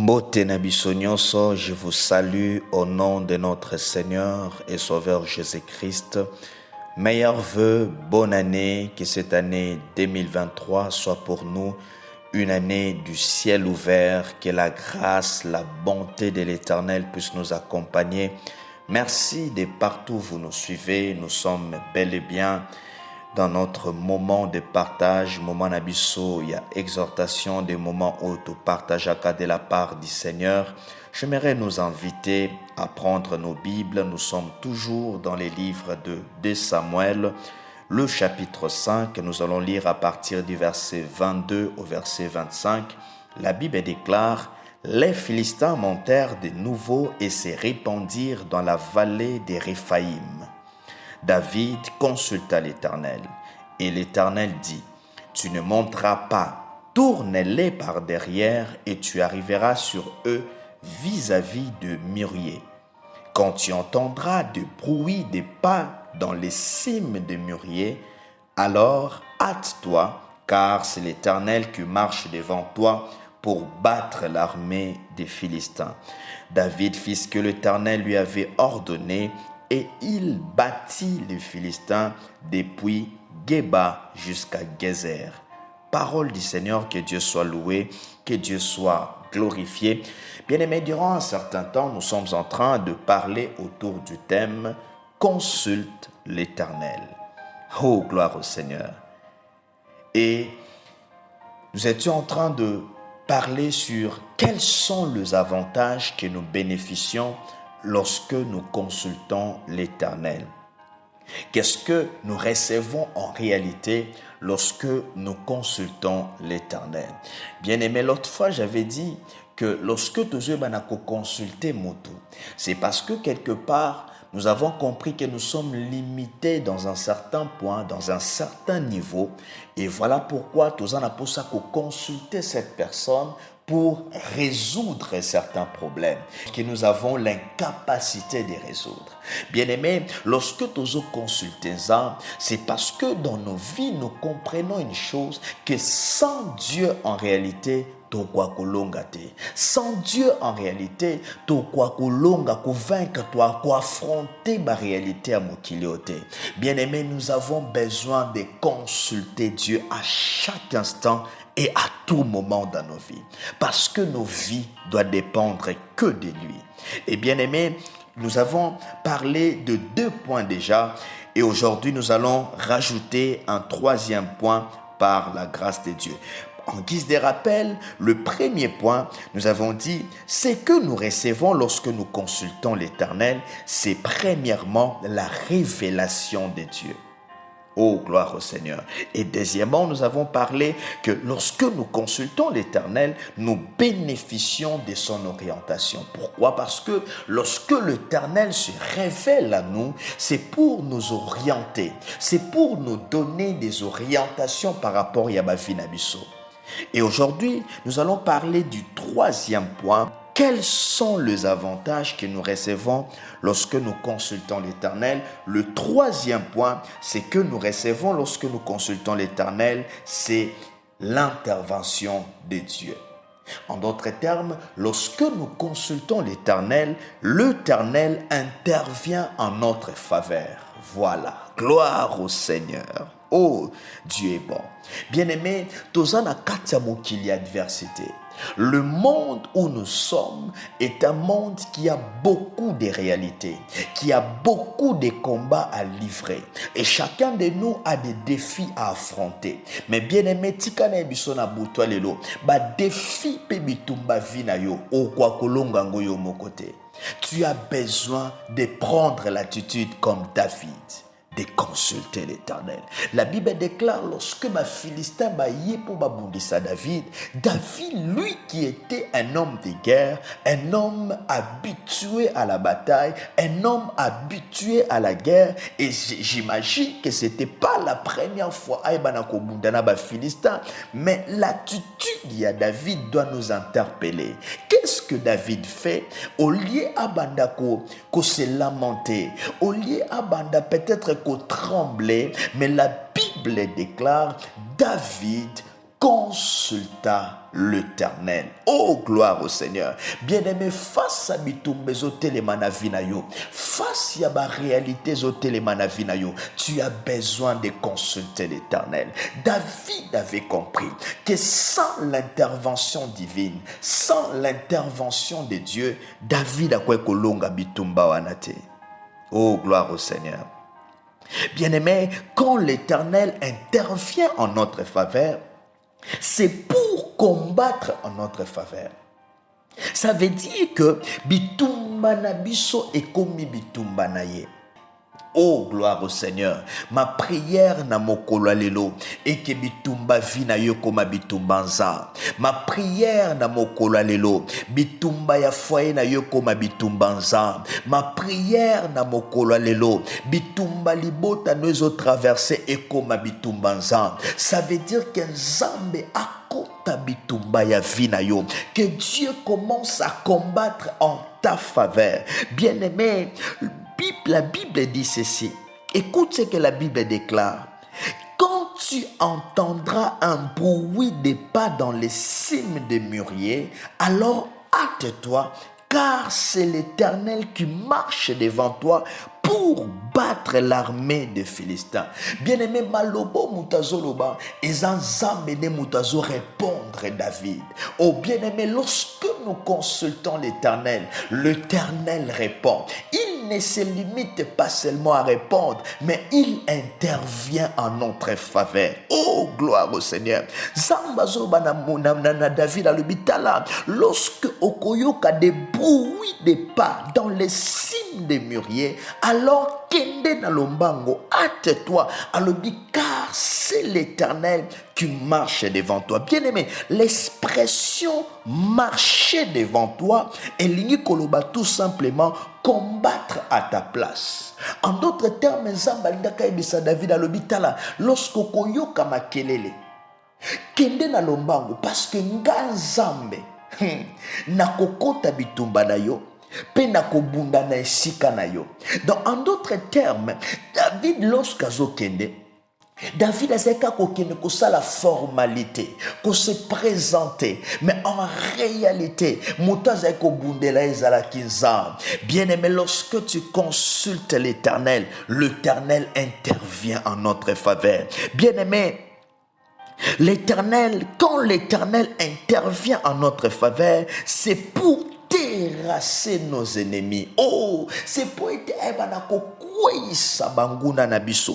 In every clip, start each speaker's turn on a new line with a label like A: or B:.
A: Mbote na biso nyonso, je vous salue au nom de notre Seigneur et Sauveur Jésus-Christ. Meilleurs vœux, bonne année, que cette année 2023 soit pour nous une année du ciel ouvert, que la grâce, la bonté de l'Éternel puisse nous accompagner. Merci de partout où vous nous suivez, nous sommes bel et bien dans notre moment de partage, moment nabiso, il y a exhortation, des moments où tu partages de la part du Seigneur. J'aimerais nous inviter à prendre nos Bibles. Nous sommes toujours dans les livres de 2 Samuel, le chapitre 5. Nous allons lire à partir du verset 22 au verset 25. La Bible déclare: les Philistins montèrent de nouveau et se répandirent dans la vallée des Réphaïm. David consulta l'Éternel, et l'Éternel dit: tu ne monteras pas, tourne-les par derrière, et tu arriveras sur eux vis-à-vis de Murier. Quand tu entendras du bruit des pas dans les cimes de Murier, alors hâte-toi, car c'est l'Éternel qui marche devant toi pour battre l'armée des Philistins. David fit ce que l'Éternel lui avait ordonné, et il battit les Philistins depuis Géba jusqu'à Gézer. Parole du Seigneur, que Dieu soit loué, que Dieu soit glorifié. Bien-aimés, durant un certain temps, nous sommes en train de parler autour du thème « Consulte l'Éternel ». Oh, gloire au Seigneur. Et nous étions en train de parler sur quels sont les avantages que nous bénéficions lorsque nous consultons l'Éternel. Qu'est-ce que nous recevons en réalité lorsque nous consultons l'Éternel? Bien-aimé, l'autre fois, j'avais dit que lorsque tu as consulté Moto, c'est parce que quelque part, nous avons compris que nous sommes limités dans un certain point, dans un certain niveau. Et voilà pourquoi nous avons consulter cette personne pour résoudre certains problèmes que nous avons l'incapacité de résoudre. Bien-aimés, lorsque nous consultons ça, c'est parce que dans nos vies, nous comprenons une chose, que sans Dieu, en réalité, sans Dieu, en réalité, affronter ma réalité à Mokiliote. Bien-aimés, nous avons besoin de consulter Dieu à chaque instant et à tout moment dans nos vies, parce que nos vies doivent dépendre que de lui. Et bien aimé, nous avons parlé de 2 points déjà, et aujourd'hui nous allons rajouter un 3e point par la grâce de Dieu. En guise de rappel, le premier point, nous avons dit, ce que nous recevons lorsque nous consultons l'Éternel, c'est premièrement la révélation de Dieu. Oh, gloire au Seigneur. Et deuxièmement, nous avons parlé que lorsque nous consultons l'Éternel, nous bénéficions de son orientation. Pourquoi? Parce que lorsque l'Éternel se révèle à nous, c'est pour nous orienter. C'est pour nous donner des orientations par rapport à Yabavi Nabiso. Et aujourd'hui, nous allons parler du 3e point. Quels sont les avantages que nous recevons lorsque nous consultons l'Éternel? Le 3e point, c'est que nous recevons lorsque nous consultons l'Éternel, c'est l'intervention de Dieu. En d'autres termes, lorsque nous consultons l'Éternel intervient en notre faveur. Voilà, gloire au Seigneur. Oh, Dieu est bon. Bien-aimé, tozana katiamo qu'il y a adversité. Le monde où nous sommes est un monde qui a beaucoup de réalités, qui a beaucoup de combats à livrer. Et chacun de nous a des défis à affronter. Mais bien aimé, tikana bisona butwa lelo, ba défi pe bitumba vina yo, o kwa kolonga ngoyo mokote. Tu as besoin de prendre l'attitude comme David, de consulter l'Éternel. La Bible déclare, lorsque ma Philistin yé pour babundisa David, lui qui était un homme de guerre, un homme habitué à la bataille, un homme habitué à la guerre, et j'imagine que c'était pas la première fois aïbanako bundana ba Philistin, mais l'attitude de David doit nous interpeller. Qu'est-ce que David fait? Au lieu abandako ko se lamenter, au lieu abanda peut-être qu'on tremblait, mais la Bible déclare David consulta l'Éternel. Oh, gloire au Seigneur. Bien-aimé, face à bitumbezo telemana vinayo, face à la réalité zo telemana vinayo, tu as besoin de consulter l'Éternel. David avait compris que sans l'intervention divine, sans l'intervention de Dieu, David a quoi kolonga bitumba wanate. Oh, gloire au Seigneur. Bien-aimé, quand l'Éternel intervient en notre faveur, c'est pour combattre en notre faveur. Ça veut dire que bitumba na biso ekomi bitumba na ye. Oh, gloire au Seigneur. Ma prière na mokolo lelo et que bitumba vina yo koma bitumba nza. Ma prière na mokolo lelo bitumba ya foyer na yo koma bitumba nza. Ma prière na mokolo lelo bitumba libota nozo traverser et koma bitumba nza. Ça veut dire que Nzambe a bitumba ya vina yo, que Dieu commence à combattre en ta faveur. Bien-aimé, la Bible dit ceci. Écoute ce que la Bible déclare. Quand tu entendras un bruit de pas dans les cimes des mûriers, alors hâte-toi, car c'est l'Éternel qui marche devant toi pour battre l'armée des Philistins. Bien-aimé, malobo mutazoloba, ezan zambene mutazo répondre David. Oh bien-aimé, lorsque nous consultons l'Éternel, l'Éternel répond. Il ne se limite pas seulement à répondre, mais il intervient en notre faveur. Oh, gloire au Seigneur. Zambazo banamuna David a le bitala. Lorsque okoyoka des bruits des pas dans les cimes des mûriers, alors kende na lombango, hâte-toi, alobi, car c'est l'Éternel qui marche devant toi. Bien-aimé, l'expression marcher devant toi est lignée koloba tout simplement combattre à ta place. En d'autres termes, Nzambalindaka ebisa David alobi tala, lorsque koyoka makelele, kende na lombango, parce que nga Nzambe nakokota bitumba na yo, pe nakobunda na esika na yo. Donc en d'autres termes, David lorsqu'azo kende, David a dit que c'est la formalité, que se présenter, mais en réalité, bien aimé, lorsque tu consultes l'Éternel, l'Éternel intervient en notre faveur. Bien aimé, l'Éternel, quand l'Éternel intervient en notre faveur, c'est pour terrasser nos ennemis. Oh, c'est pour être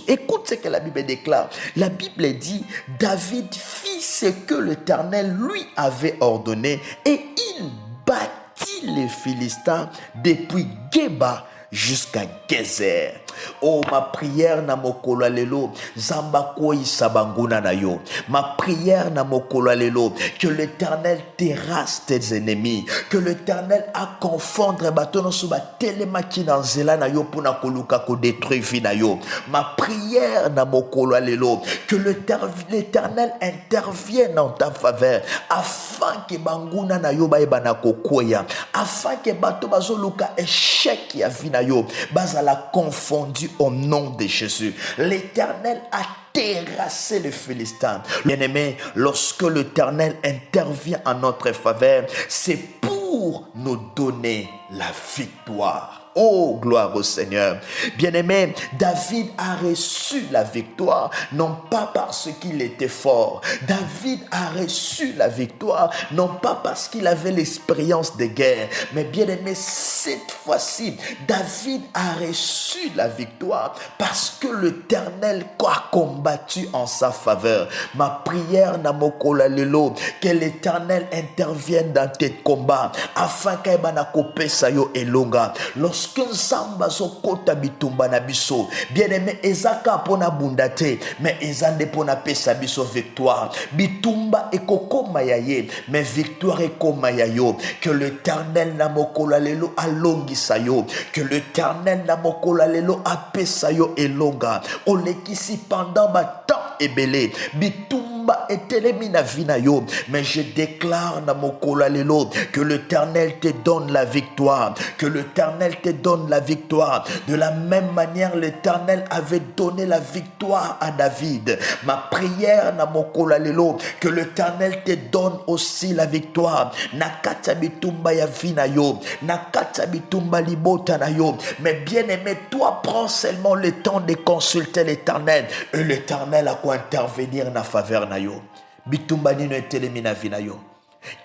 A: écoute ce que la Bible déclare. La Bible dit, David fit ce que l'Éternel lui avait ordonné et il battit les Philistins depuis Geba jusqu'à Gezer. Oh, ma prière na mokolo lelo, zamba koi sabanguna na yo. Ma prière na mokolo lelo, que l'Éternel terrasse tes ennemis, que l'Éternel a confondre batono suba telemaki na nzela na yo pona koluka ko détruire vi na yo. Ma prière na mokolo lelo, que l'Éternel intervienne en ta faveur, afin que banguna na yo ba ebana kokoya, afin que bato bazoluka échec ya vi na yo, bazala confondre au nom de Jésus. L'Éternel a terrassé les Philistins. Bien-aimé, lorsque l'Éternel intervient en notre faveur, c'est pour nous donner la victoire. Oh, gloire au Seigneur. Bien-aimé, David a reçu la victoire, non pas parce qu'il était fort. David a reçu la victoire, non pas parce qu'il avait l'expérience de guerre. Mais bien-aimé, cette fois-ci, David a reçu la victoire parce que l'Éternel a combattu en sa faveur. Ma prière na mokola lelo, que l'Éternel intervienne dans tes combats, afin qu'il y ait yo elonga. Lorsque Nzamba zokota bitumba na biso, bien-aimé, ezaka pona bundate, mais ezande pona pesa biso victoire. Bitumba ekokoma ya ye, mais victoire ekoma ya yo. Que l'Éternel na mokola lelo alongisa yo, que l'Éternel na mokola lelo apesa yo elonga. Olekisi pendant ma temps ebele, bitumba bitumba etelemi na vie na yo. Mais je déclare na mokolo lelo que l'Éternel te donne la victoire, que l'Éternel te donne la victoire. De la même manière, l'Éternel avait donné la victoire à David. Ma prière na mokolo lelo que l'Éternel te donne aussi la victoire. Nakata bitumba ya vie na yo, nakata bitumba libota na yo. Mais bien aimé, toi prends seulement le temps de consulter l'Éternel et l'Éternel a quoi intervenir na faveur na yo. Bitumba nino etelemi na vie na yo.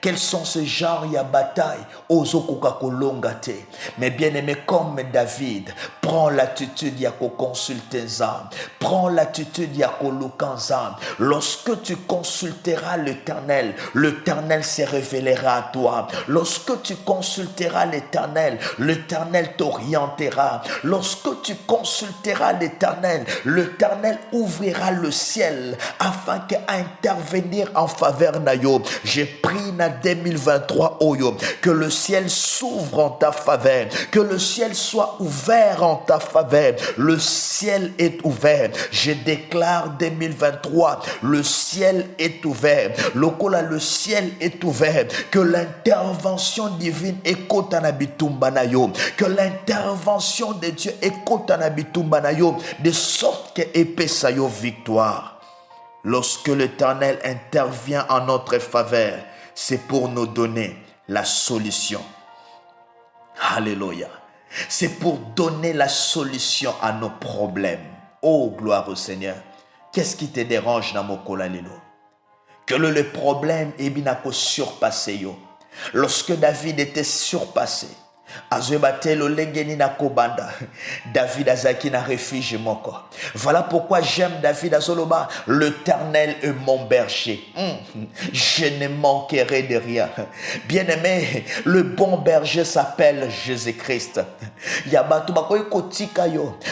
A: Quels sont ces genres de bataille mais bien aimé, comme David, prends l'attitude de consulter ça. Prends l'attitude de ça. Lorsque tu consulteras l'Éternel, l'Éternel se révélera à toi. Lorsque tu consulteras l'Éternel, l'Éternel t'orientera. Lorsque tu consulteras l'Éternel, l'Éternel ouvrira le ciel afin qu'intervenir en faveur d'Ayo. J'ai pris na 2023 Oyo, que le ciel s'ouvre en ta faveur, que le ciel soit ouvert en ta faveur. Le ciel est ouvert. Je déclare 2023, le ciel est ouvert. Lokola, le ciel est ouvert. Que l'intervention divine écoute en abitumbanayo, que l'intervention de Dieu écoute en abitumbanayo, de sorte que épaissayo victoire. Lorsque l'Éternel intervient en notre faveur, c'est pour nous donner la solution. Alléluia. C'est pour donner la solution à nos problèmes. Oh, gloire au Seigneur. Qu'est-ce qui te dérange dans mon colalelo? Que le problème est bien surpassé. Lorsque David était surpassé, David azaki na refuge moko. Voilà pourquoi j'aime David azoloba. L'Éternel est mon berger. Je ne manquerai de rien. Bien aimé, le bon berger s'appelle Jésus-Christ.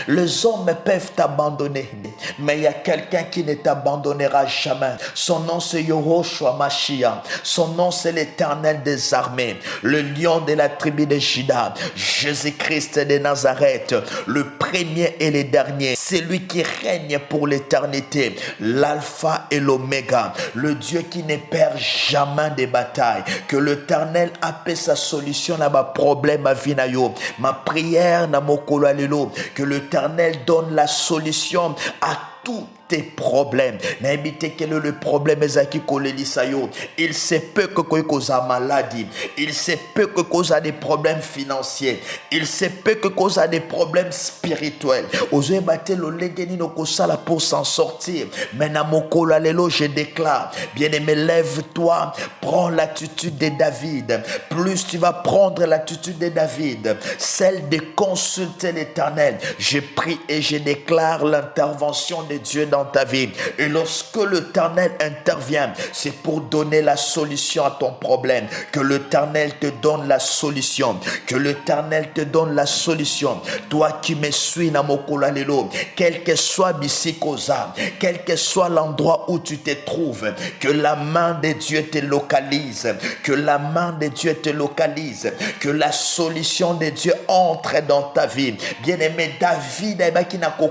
A: Les hommes peuvent t'abandonner, mais il y a quelqu'un qui ne t'abandonnera jamais. Son nom c'est Yehoshua Mashiach. Son nom c'est l'Éternel des armées, le lion de la tribu de Juda. Jésus-Christ de Nazareth, le premier et le dernier, c'est lui qui règne pour l'éternité, l'alpha et l'oméga, le Dieu qui ne perd jamais de bataille. Que l'Éternel appelle sa solution à ma problème à Vinayo. Ma prière na mokolo alelo, que l'Éternel donne la solution à tous tes problèmes. N'habitez que le problème est il se peut que cause a maladie, il se peut que cause a des problèmes financiers, il se peut que cause a des problèmes spirituels. Ozoe bate lo legeni no kosala pour s'en sortir. Mais na mokolo lelo je déclare, bien-aimé, lève-toi, prends l'attitude de David. Plus tu vas prendre l'attitude de David, celle de consulter l'Éternel. Je prie et je déclare l'intervention de Dieu dans ta vie. Et lorsque l'Éternel intervient, c'est pour donner la solution à ton problème. Que l'Éternel te donne la solution. Que l'Éternel te donne la solution. Toi qui me suis na mokolo lelo, quel que soit bisikoza, quel que soit l'endroit où tu te trouves, que la main de Dieu te localise. Que la main de Dieu te localise. Que la solution de Dieu entre dans ta vie. Bien-aimé, David qui n'a qu'au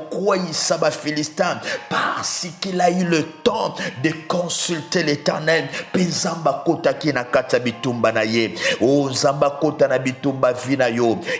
A: Saba Philistin, parce qu'il a eu le temps de consulter l'Éternel.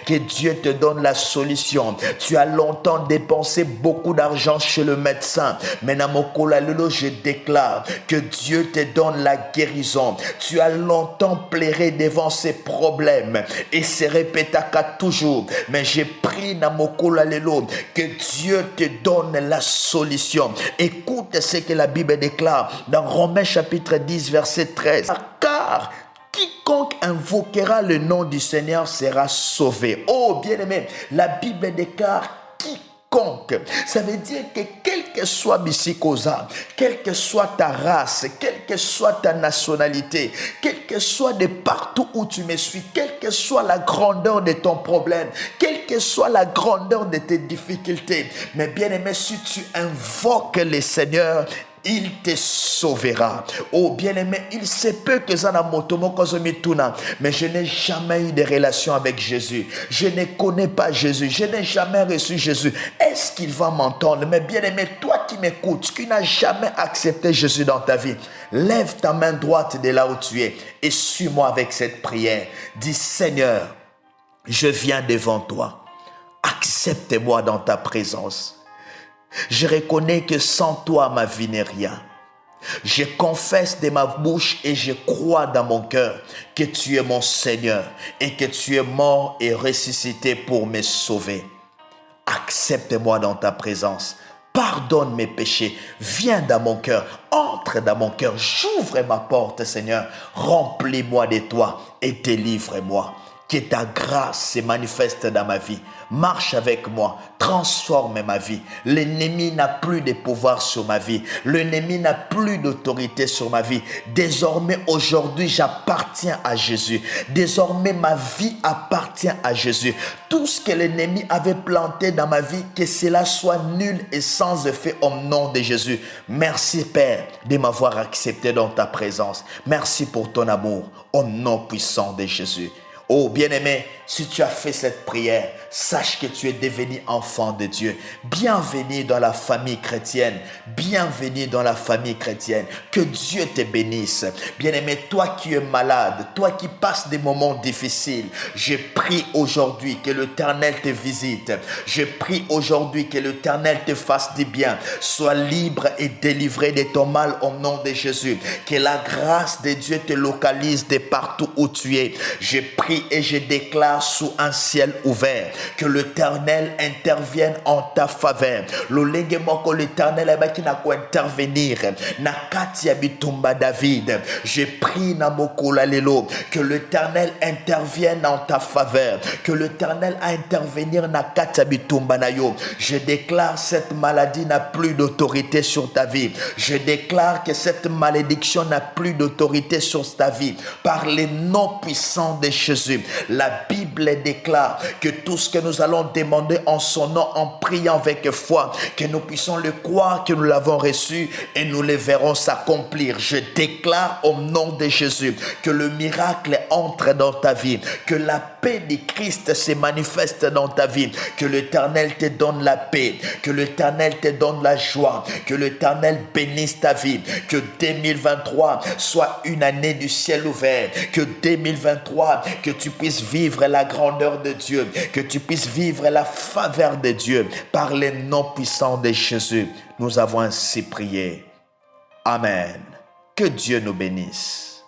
A: Que Dieu te donne la solution. Tu as longtemps dépensé beaucoup d'argent chez le médecin, mais je déclare que Dieu te donne la guérison. Tu as longtemps pleuré devant ces problèmes et se répéta toujours, mais j'ai pris que Dieu te donne la solution. Écoute ce que la Bible déclare dans Romains chapitre 10 verset 13. Car quiconque invoquera le nom du Seigneur sera sauvé. Oh bien-aimé, la Bible déclare quiconque. Ça veut dire que quel que soit Bisikoza, quelle que soit ta race, quelle que soit ta nationalité, quel que soit de partout où tu me suis, quelle que soit la grandeur de ton problème, quelle que soit la grandeur de tes difficultés, mais bien aimé, si tu invoques le Seigneur, il te sauvera. Oh bien-aimé, il se peut que ça n'a motomo kozomituna, mais je n'ai jamais eu de relation avec Jésus. Je ne connais pas Jésus. Je n'ai jamais reçu Jésus. Est-ce qu'il va m'entendre? Mais bien-aimé, toi qui m'écoutes, qui n'as jamais accepté Jésus dans ta vie, lève ta main droite de là où tu es et suis-moi avec cette prière. Dis, Seigneur, je viens devant toi. Accepte-moi dans ta présence. Je reconnais que sans toi, ma vie n'est rien. Je confesse de ma bouche et je crois dans mon cœur que tu es mon Seigneur et que tu es mort et ressuscité pour me sauver. Accepte-moi dans ta présence. Pardonne mes péchés. Viens dans mon cœur. Entre dans mon cœur. J'ouvre ma porte, Seigneur. Remplis-moi de toi et délivre-moi. Que ta grâce se manifeste dans ma vie. Marche avec moi, transforme ma vie. L'ennemi n'a plus de pouvoir sur ma vie. L'ennemi n'a plus d'autorité sur ma vie. Désormais, aujourd'hui, j'appartiens à Jésus. Désormais, ma vie appartient à Jésus. Tout ce que l'ennemi avait planté dans ma vie, que cela soit nul et sans effet au nom de Jésus. Merci, Père, de m'avoir accepté dans ta présence. Merci pour ton amour, au nom puissant de Jésus. Oh bien-aimé, si tu as fait cette prière, sache que tu es devenu enfant de Dieu. Bienvenue dans la famille chrétienne. Bienvenue dans la famille chrétienne. Que Dieu te bénisse. Bien-aimé, toi qui es malade, toi qui passes des moments difficiles, je prie aujourd'hui que l'Éternel te visite. Je prie aujourd'hui que l'Éternel te fasse du bien. Sois libre et délivré de ton mal au nom de Jésus. Que la grâce de Dieu te localise de partout où tu es. Je prie et je déclare sous un ciel ouvert que l'Éternel intervienne en ta faveur. Que l'Éternel va intervenir na kati ya bitumba David. Je prie na mokola lelo que l'Éternel intervienne en ta faveur, que l'Éternel a intervenir na kati ya bitumba na yo. Je déclare cette maladie n'a plus d'autorité sur ta vie. Je déclare que cette malédiction n'a plus d'autorité sur ta vie par les noms puissants de Jésus. La Bible déclare que tout ce que nous allons demander en son nom, en priant avec foi, que nous puissions le croire, que nous l'avons reçu et nous le verrons s'accomplir. Je déclare au nom de Jésus que le miracle entre dans ta vie, que la paix de Christ se manifeste dans ta vie, que l'Éternel te donne la paix, que l'Éternel te donne la joie, que l'Éternel bénisse ta vie, que 2023 soit une année du ciel ouvert, que 2023, que tu puisses vivre la grandeur de Dieu, que tu puisses vivre la faveur de Dieu par les noms puissants de Jésus. Nous avons ainsi prié. Amen. Que Dieu nous bénisse.